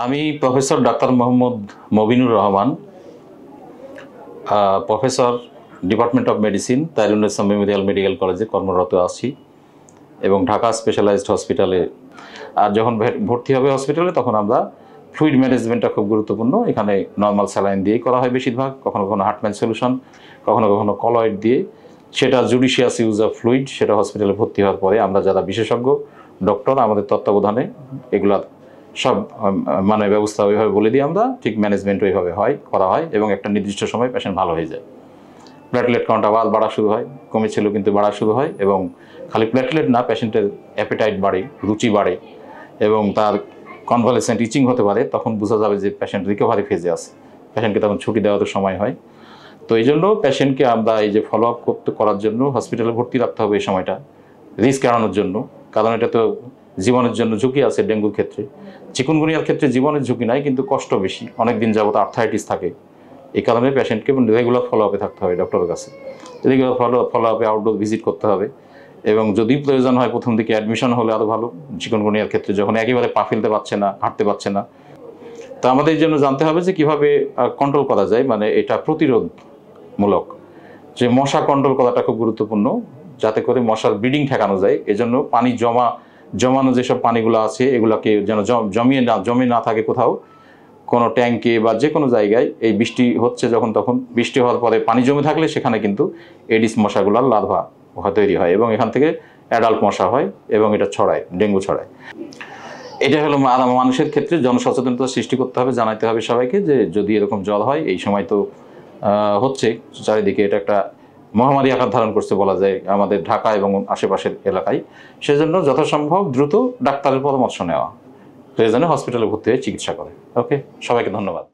আমি professor doctor Mohammad Mabinur Rahman, professor department of medicine Tairunnessa memorial medical কলেজে কর্মরত আছি এবং ঢাকা স্পেশালাইজড হসপিটালে। আর যখন ভর্তি হবে হসপিটালে তখন আমরা ফ্লুইড ম্যানেজমেন্টটা খুব গুরুত্বপূর্ণ। এখানে নর্মাল স্যালাইন দিয়েই করা হয় বেশিরভাগ, কখনো কখনো হার্টম্যান সলিউশন, কখনো কখনো কলয়েড দিয়ে। সেটা জুডিশিয়াস ইউজ অফ ফ্লুইড, সেটা হসপিটালে ভর্তি হওয়ার পরে আমরা যারা বিশেষজ্ঞ ডক্টর আমাদের তত্ত্বাবধানে এগুলা সব মানে ব্যবস্থা ওইভাবে বলে দিই আমরা, ঠিক ম্যানেজমেন্ট ওইভাবে করা হয় এবং একটা নির্দিষ্ট সময় পেশেন্ট ভালো হয়ে যায়। প্ল্যাটলেট কাউন্ট আবার বাড়া শুরু হয়, কমেছিল কিন্তু বাড়া শুরু হয় এবং খালি প্ল্যাটলেট না, পেশেন্টের অ্যাপেটাইট বাড়ে, রুচি বাড়ে এবং তার কনভালেসেন্ট ইচিং হতে পারে। তখন বোঝা যাবে যে পেশেন্ট রিকভারি ফেজে আছে, পেশেন্টকে তখন ছুটি দেওয়ার সময় হয়। তো এই জন্য পেশেন্টকে আমরা এই যে ফলো আপ করার জন্য হসপিটালে ভর্তি রাখতে হবে এই সময়টা, রিস্ক এড়ানোর জন্য। কারণ এটা তো জীবনের জন্য ঝুঁকি আছে। ডেঙ্গুর ক্ষেত্রে, চিকুনগুনিয়ার ক্ষেত্রে জীবনের ঝুঁকি নাই, কিন্তু কষ্ট বেশি, অনেক দিন যাবত আর্থারাইটিস থাকে। এই কারণে পেশেন্টকে রেগুলার ফলো আপে থাকতে হবে ডক্টরের কাছে, রেগুলার ফলো আপে আউটডোর ভিজিট করতে হবে এবং যদি প্রয়োজন হয় প্রথম দিকে অ্যাডমিশন হলে আরও ভালো। চিকুনগুনিয়ার ক্ষেত্রে যখন একেবারে পা ফেলতে পারছে না, হাঁটতে পারছে না, তো আমাদের জন্য জানতে হবে যে কীভাবে কন্ট্রোল করা যায়, মানে এটা প্রতিরোধমূলক। যে মশা কন্ট্রোল করাটা খুব গুরুত্বপূর্ণ, যাতে করে মশার ব্রিডিং ঠেকানো যায়। এজন্য পানি জমানো যেসব পানিগুলো আছে এগুলোকে যেন জমে না থাকে কোথাও, কোনো ট্যাঙ্কে বা যে কোনো জায়গায়। এই বৃষ্টি হচ্ছে যখন, তখন বৃষ্টি হওয়ার পরে পানি জমে থাকলে সেখানে কিন্তু এডিস মশাগুলোর লার্ভা তৈরি হয় এবং এখান থেকে অ্যাডাল্ট মশা হয় এবং এটা ছড়ায়, ডেঙ্গু ছড়ায়। এটা হলো মানুষের ক্ষেত্রে জনসচেতনতা সৃষ্টি করতে হবে, জানাতে হবে সবাইকে যে যদি এরকম জ্বর হয়, এই সময় তো হচ্ছে চারিদিকে, এটা একটা মহামারী আকার ধারণ করছে বলা যায় আমাদের ঢাকা এবং আশেপাশের এলাকায়। সেজন্য যথাসম্ভব দ্রুত ডাক্তারের পরামর্শ নেওয়া, প্রয়োজনে হসপিটালে ভর্তি হয়ে চিকিৎসা করে। ওকে, সবাইকে ধন্যবাদ।